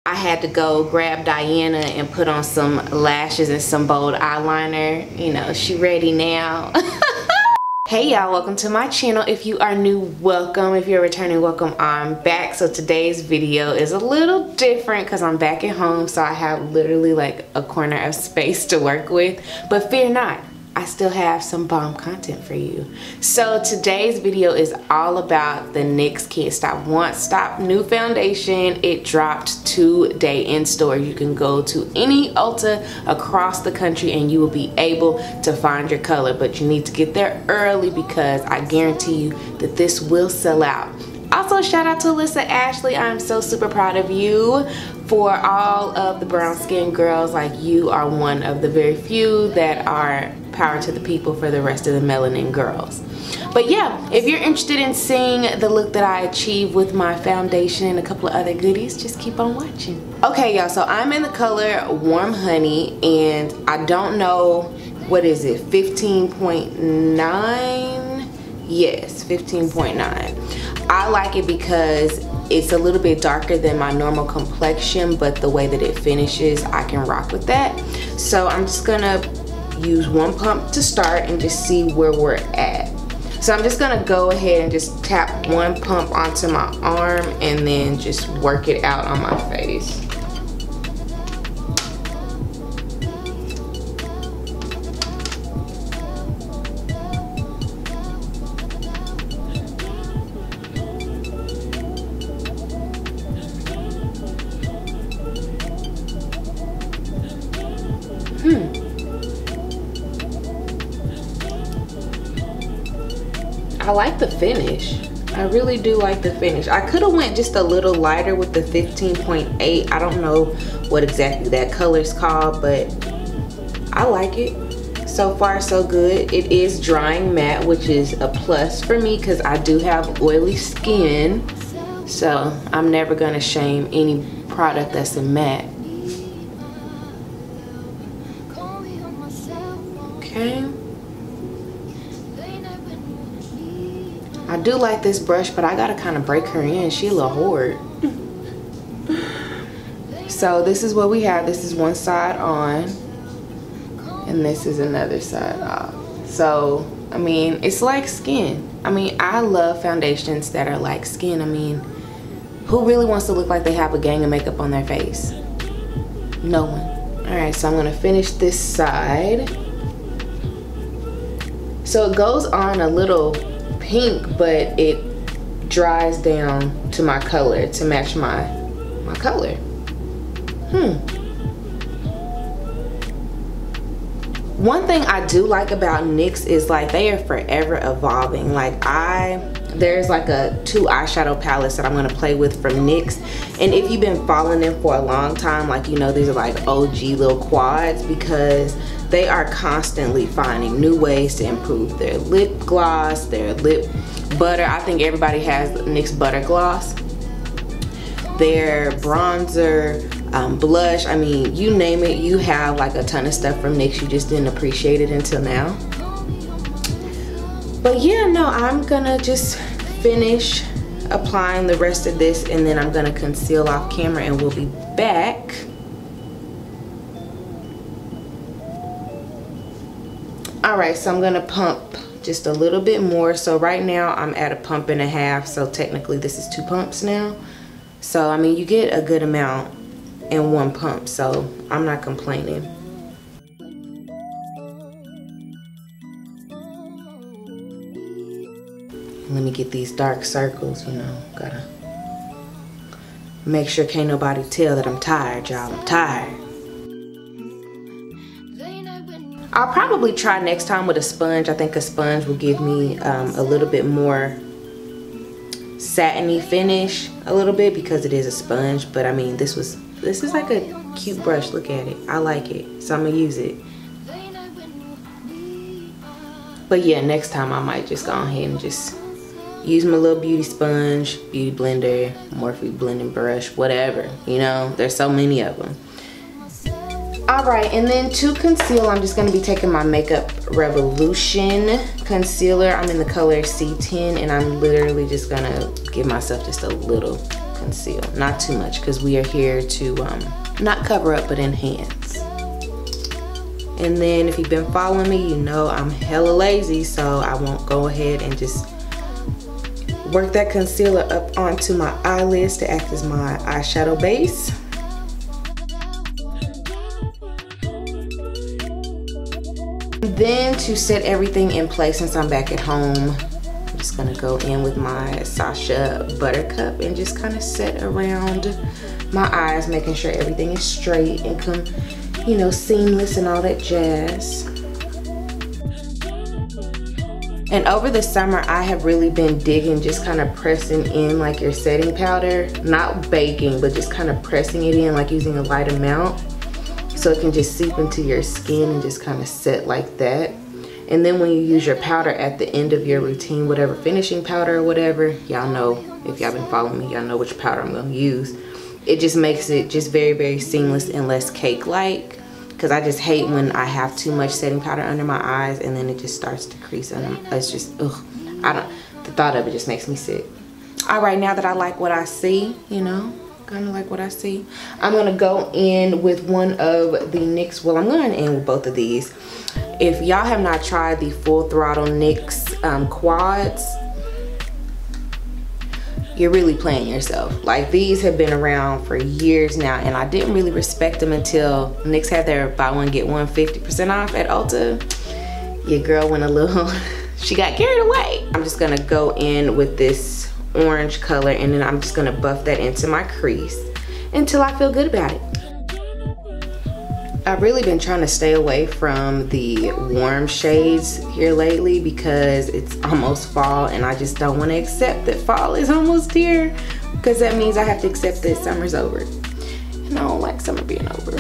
I had to go grab Diana and put on some lashes and some bold eyeliner. You know, she ready now. Hey y'all, welcome to my channel. If you are new, welcome. If you're returning, welcome. I'm back. So today's video is a little different because I'm back at home, so I have literally like a corner of space to work with. But fear not, I still have some bomb content for you. So today's video is all about the NYX Can't Stop Won't Stop new foundation. It dropped today in store. You can go to any Ulta across the country and you will be able to find your color, but you need to get there early because I guarantee you that this will sell out. Also, shout out to Alissa Ashley. I'm so super proud of you. For all of the brown skin girls, like, you are one of the very few that are power to the people for the rest of the melanin girls. But yeah, if you're interested in seeing the look that I achieved with my foundation and a couple of other goodies, just keep on watching. Okay y'all, so I'm in the color Warm Honey, and I don't know, what is it, 15.9? Yes, 15.9. I like it because it's a little bit darker than my normal complexion, but the way that it finishes, I can rock with that. So I'm just gonna use one pump to start and just see where we're at. So I'm just gonna go ahead and just tap one pump onto my arm and then just work it out on my face. I like the finish. I really do like the finish. I could have went just a little lighter with the 15.8. I don't know what exactly that color is called, but I like it. So far so good. It is drying matte, which is a plus for me because I do have oily skin. So I'm never gonna shame any product that's a matte. Okay. I do like this brush, but I gotta kind of break her in. She a little hoard. So this is what we have. This is one side on, and this is another side off. So, I mean, it's like skin. I mean, I love foundations that are like skin. I mean, who really wants to look like they have a gang of makeup on their face? No one. All right, so I'm gonna finish this side. So it goes on a little pink, but it dries down to my color to match my color. One thing I do like about NYX is like they are forever evolving. Like there's like two eyeshadow palettes that I'm gonna play with from NYX, and if you've been following them for a long time, like, you know, these are like OG little quads because they are constantly finding new ways to improve their lip gloss, their lip butter. I think everybody has NYX butter gloss, their bronzer, blush. I mean, you name it, you have like a ton of stuff from NYX. You just didn't appreciate it until now. But yeah, no, I'm gonna just finish applying the rest of this and then I'm gonna conceal off camera and we'll be back. Alright, so I'm gonna pump just a little bit more. So right now I'm at a pump and a half, so technically this is 2 pumps now. So I mean, you get a good amount in one pump, so I'm not complaining. Let me get these dark circles, you know, gotta make sure can't nobody tell that I'm tired, y'all. I'm tired. I'll probably try next time with a sponge. I think a sponge will give me a little bit more satiny finish, a little bit, because it is a sponge. But I mean, this is like a cute brush. Look at it. I like it, so I'm gonna use it. But yeah, next time I might just go ahead and just use my little beauty sponge, beauty blender, Morphe blending brush, whatever. You know, there's so many of them. Alright, and then to conceal, I'm just going to be taking my Makeup Revolution concealer. I'm in the color C10, and I'm literally just going to give myself just a little conceal. Not too much, because we are here to not cover up but enhance. And then if you've been following me, you know I'm hella lazy, so I won't go ahead and just work that concealer up onto my eyelids to act as my eyeshadow base. Then to set everything in place, since I'm back at home, I'm just gonna go in with my Sasha Buttercup and just kind of set around my eyes, making sure everything is straight and come, you know, seamless and all that jazz. And over the summer, I have really been digging just kind of pressing in like your setting powder, not baking, but just kind of pressing it in, like using a light amount, so it can just seep into your skin and just kind of set like that. And then when you use your powder at the end of your routine, whatever finishing powder or whatever, y'all know, if y'all been following me, y'all know which powder I'm gonna use. It just makes it just very, very seamless and less cake-like. Because I just hate when I have too much setting powder under my eyes and then it just starts to crease under. It's just, ugh. The thought of it just makes me sick. All right, now that I like what I see, you know, kind of like what I see, I'm gonna go in with one of the NYX. Well, I'm going in with both of these. If y'all have not tried the Full Throttle NYX quads, you're really playing yourself. Like, these have been around for years now, and I didn't really respect them until NYX had their buy one get one 50% off at Ulta. Your girl went a little, she got carried away. I'm just gonna go in with this orange color, and then I'm just gonna buff that into my crease until I feel good about it. I've really been trying to stay away from the warm shades here lately because it's almost fall and I just don't want to accept that fall is almost here, because that means I have to accept that summer's over. And I don't like summer being over.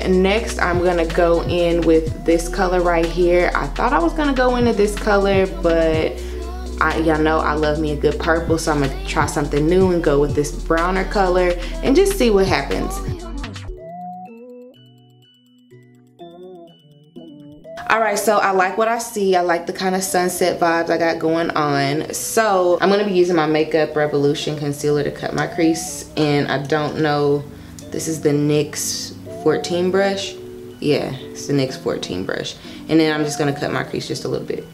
Next, I'm gonna go in with this color right here. I thought I was gonna go into this color, but y'all know I love me a good purple, so I'm gonna try something new and go with this browner color and just see what happens. All right, so I like what I see. I like the kind of sunset vibes I got going on. So I'm gonna be using my Makeup Revolution concealer to cut my crease, and I don't know, this is the NYX 14 brush. Yeah, it's the NYX 14 brush. And then I'm just gonna cut my crease just a little bit.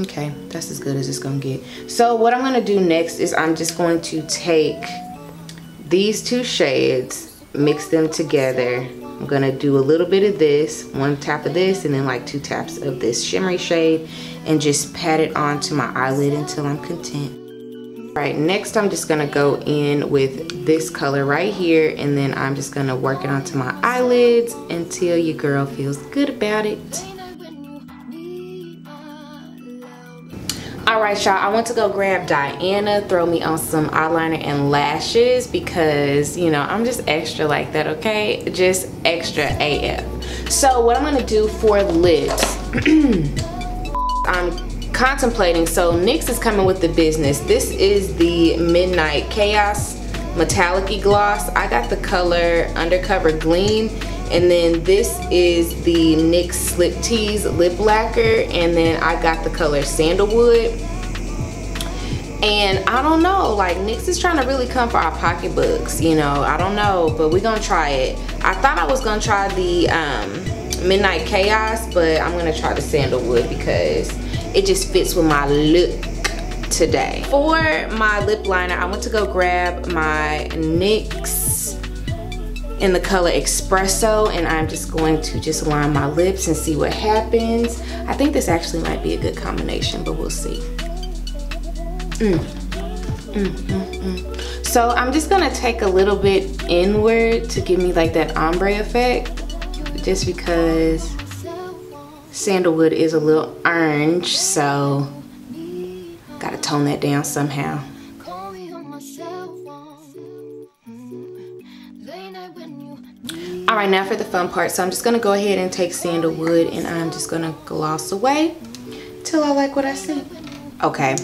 Okay, that's as good as it's gonna get. So what I'm gonna do next is I'm just going to take these two shades, mix them together. I'm gonna do a little bit of this, one tap of this, and then like 2 taps of this shimmery shade, and just pat it onto my eyelid until I'm content. All right, next I'm just gonna go in with this color right here, and then I'm just gonna work it onto my eyelids until your girl feels good about it. All right, y'all, I went to go grab Diana, throw me on some eyeliner and lashes because, you know, I'm just extra like that, okay? Just extra AF. So what I'm gonna do for lips, I'm contemplating, so NYX is coming with the business. This is the Midnight Chaos Metallic-y Gloss. I got the color Undercover Gleam. And then this is the NYX Slip Tease Lip Lacquer, and then I got the color Sandalwood. And I don't know, like, NYX is trying to really come for our pocketbooks, you know, I don't know, but we're gonna try it. I thought I was gonna try the Midnight Chaos, but I'm gonna try the Sandalwood because it just fits with my look today. For my lip liner, I went to go grab my NYX in the color Espresso, and I'm just going to just line my lips and see what happens. I think this actually might be a good combination, but we'll see. So I'm just gonna take a little bit inward to give me like that ombre effect, just because Sandalwood is a little orange, so gotta tone that down somehow. All right, now for the fun part. So I'm just gonna go ahead and take Sandalwood, and I'm just gonna gloss away till I like what I see. Okay,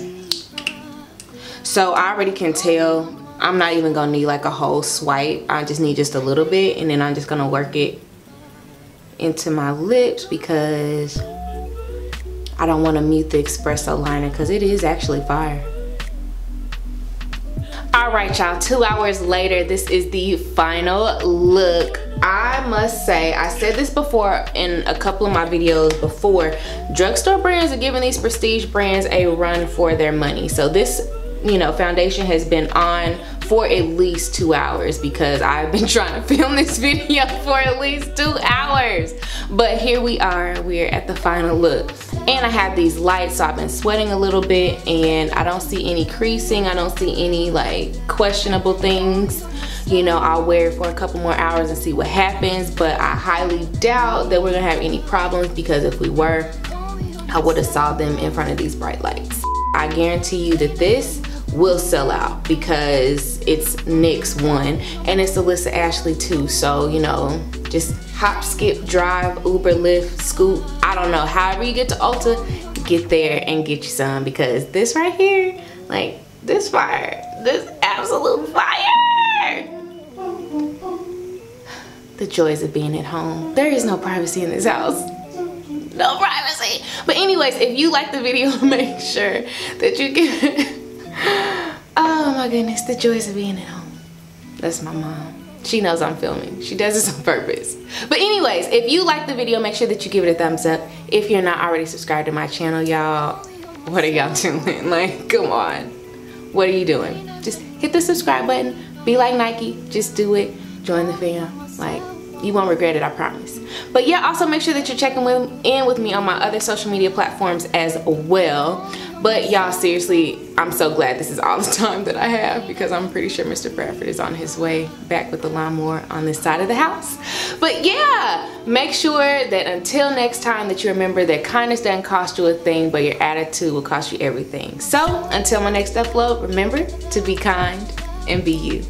so I already can tell I'm not even gonna need like a whole swipe. I just need just a little bit, and then I'm just gonna work it into my lips because I don't want to mute the espresso liner because it is actually fire. Alright y'all, 2 hours later, this is the final look. I must say, I said this before in a couple of my videos before, drugstore brands are giving these prestige brands a run for their money. So this, you know, foundation has been on for at least 2 hours because I've been trying to film this video for at least 2 hours. But here we are, we're at the final look. And I have these lights, so I've been sweating a little bit and I don't see any creasing. I don't see any like questionable things. You know, I'll wear it for a couple more hours and see what happens, but I highly doubt that we're gonna have any problems because if we were, I would have saw them in front of these bright lights. I guarantee you that this will sell out because it's NYX 1 and it's Alissa Ashley 2. So, you know, just hop, skip, drive, Uber, Lyft, Scoot, I don't know, however you get to Ulta, get there and get you some because this right here, like this fire, this absolute fire. The joys of being at home. There is no privacy in this house. No privacy. But anyways, if you like the video, make sure that you get oh my goodness, the joys of being at home. That's my mom. She knows I'm filming. She does this on purpose. But anyways, if you like the video, make sure that you give it a thumbs up. If you're not already subscribed to my channel, y'all, what are y'all doing? Like, come on. What are you doing? Just hit the subscribe button. Be like Nike. Just do it. Join the fam. Like, you won't regret it, I promise. But yeah, also make sure that you're checking in with me on my other social media platforms as well. But y'all, seriously, I'm so glad this is all the time that I have because I'm pretty sure Mr. Bradford is on his way back with the lawnmower on this side of the house. But yeah, make sure that until next time that you remember that kindness doesn't cost you a thing, but your attitude will cost you everything. So until my next upload, remember to be kind and be you.